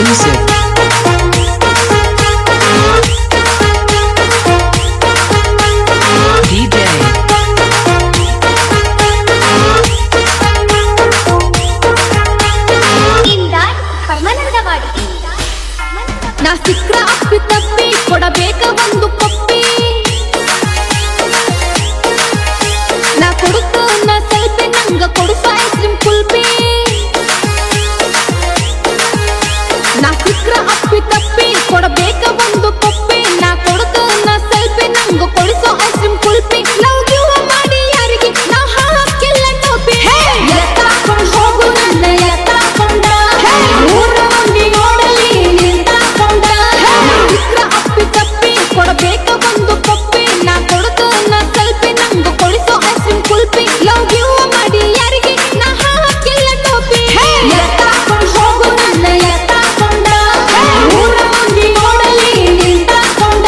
exclusive. DJ ನಾ ಸಿಕ್ರ ಅಪ್ಪಿ ತಪ್ಪಿ ಕೊಡಬೇಕ ಒಂದು ಪಪ್ಪಿ ನಾ ಕೊಡುತ್ತ ನಾ ಸೆಲ್ಫಿ ನಂಗ ಕೊಡುತ್ತ ಐಸ್ ಕ್ರೀಮ್ ಕುಲ್ಪಿ ನಾ ಸಿಕ್ರ ಅಪ್ಪಿ ತಪ್ಪಿ ಕೊಡಬೇಕ ಒಂದು ಪಪ್ಪಿ ನಾ ಕೊಡುತ್ತ ನಾ ಸೆಲ್ಫಿ ನಂಗ ಕೊಡಿಸೋ ಐಸ್ ಕ್ರೀಮ್ ಕುಲ್ಪಿ ಲವ್ ಗಿವ್ ಮಾಡಿ ಯಾರಿಗೆ ನಾ ಹಾಕಿಲ್ಲ ಟೋಪಿ ಎತ್ತಾಕೊಂಡ್ ಹೋಗು ನನ್ನ ಎತ್ತಾಕೊಂಡ ಊರ ಮಂದಿ ನೋಡಲಿ ನಿಂತಾಕೊಂಡ ಸಿಕ್ರ ಅಪ್ಪಿ ತಪ್ಪಿ ಕೊಡಬೇಕ ಒಂದು ಪಪ್ಪಿ ನಾ ಕೊಡುತ್ತ ನಾ ಸೆಲ್ಫಿ ನಂಗ ಕೊಡಿಸೋ ಐಸ್ ಕ್ರೀಮ್ ಕುಲ್ಪಿ ಲವ್ ಗಿವ್ ಮಾಡಿ ಯಾರಿಗೆ ನಾ ಹಾಕಿಲ್ಲ ಟೋಪಿ ಎತ್ತಾಕೊಂಡ್ ಹೋಗು ನನ್ನ ಎತ್ತಾಕೊಂಡ ಊರ ಮಂದಿ ನೋಡಲಿ ನಿಂತಾಕೊಂಡ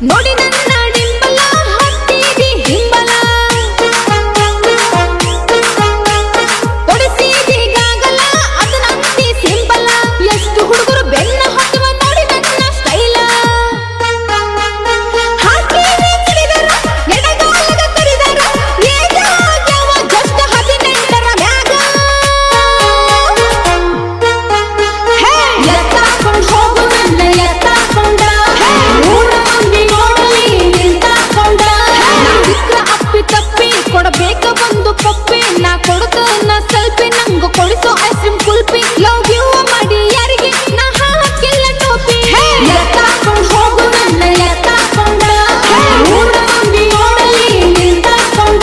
ನೋಡಿ ನನ್ನ ಡಿಂಬಲ ಹತ್ತಿದಿ ಹಿಂಬಲ ಕೊಡಿಸಿದಿ ಗಾಗಲ ಅದನ್ನಂತಿ ಸಿಂಬಲ ಎಷ್ಟು ಹುಡುಗರು ಬೆನ್ನ ಹತ್ತುವ ನೋಡಿ ನನ್ನ ಸ್ಟೈಲ ಹಾಕಿನಿ ಕಡಿದರ ಎಡಗಾಲದ ಕರಿದರ ಏಜ ಆಗ್ಯಾವ ಜಸ್ಟ್ 18ರ ಮ್ಯಾಗ ಎತ್ತಾಕೊಂಡ್ ಹೋಗು ನನ್ನ ಎತ್ತಾಕೊಂಡ ಊರ ಮಂದಿ ನೋಡಲಿ ನಿಂತಾಕೊಂಡ ನಾ ಸಿಕ್ರ ಅಪ್ಪಿ ತಪ್ಪಿ ಕೊಡಬೇಕ ಒಂದು ಪಪ್ಪಿ ನಾ ಕೊಡುತ್ತ ನಾ ಸೆಲ್ಫಿ ನಂಗ ಕೊಡಿಸೋ ಐಸ್ ಕ್ರೀಮ್ ಕುಲ್ಪಿ ಲವ್ ಗಿವ್ ಮಾಡಿ ಯಾರಿಗೆ ನಾ ಹಾಕಿಲ್ಲ ಟೋಪಿ ಎತ್ತಾಕೊಂಡ್ ಹೋಗು ನನ್ನ ಎತ್ತಾಕೊಂಡ ಊರ ಮಂದಿ ನೋಡಲಿ ನಿಂತಾಕೊಂಡ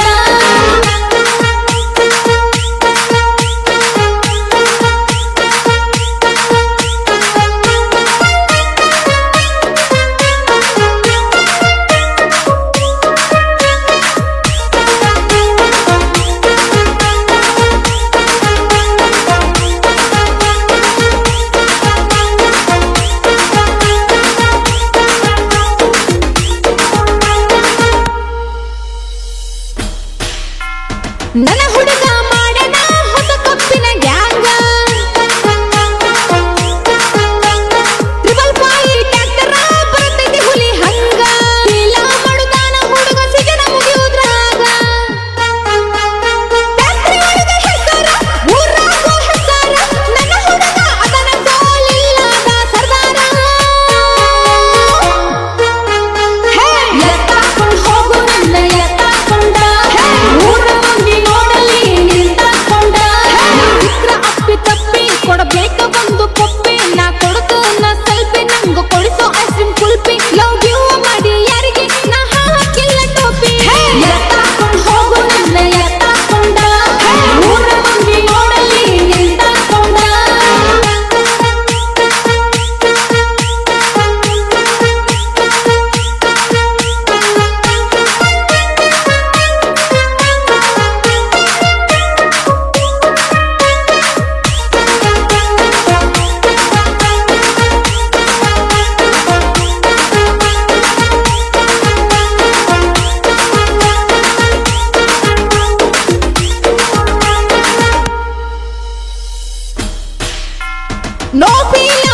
ನನ್ನ ಹುಡುಗ ಮಾಡನ ಹೊಸ ಕಪ್ಪಿನ ಗ್ಯಾಂಗ ಟ್ರಿಬಲ್ ಫೈ ಟ್ರ್ಯಾಕ್ಟರ ಬರ್ತೈತಿ ಹುಲಿ ಹಂಗ ಇಲ್ಲ ಮಾಡುದಾನ ಹುಡುಗ ಸಿಗನ ಮುಗಿಯುದ್ರಾಗ ಫ್ಯಾಕ್ಟರಿ ಒಳಗ ಹೆಸರ ಊರಾಗೋ ಹೆಸರ ನನ್ನ ಹುಡುಗ ಅದನ ಸೋಲಿಲ್ಲದ ಸರ್ದಾರ ಎತ್ತಾಕೊಂಡ್ ಹೋಗು ನನ್ನ ಎತ್ತಾಕೊಂಡ ಊರ ಮಂದಿ ನೋಡಲಿ ನಿಂತಾಕೊಂಡ ಸಿಕ್ರ ಅಪ್ಪಿ ತಪ್ಪಿ ಕೊಡಬೇಕ ಒಂದು ಪಪ್ಪಿ ನಾ ಕೊಡುತ್ತ ನಾ ಸೆಲ್ಫಿ ನಂಗ ಕೊಡಿಸೋ ಐಸ್ ಕ್ರೀಮ್ ಕುಲ್ಪಿ ಲವ್ ಗಿವ್ ಮಾಡಿ ಯಾರಿಗೆ ನಾ ಹಾಕಿಲ್ಲ ಟೋಪಿ ಎತ್ತಾಕೊಂಡ್ ಹೋಗು ನನ್ನ ಎತ್ತಾಕೊಂಡ ಊರ ಮಂದಿ ನೋಡಲಿ ನಿಂತಾಕೊಂಡ No feel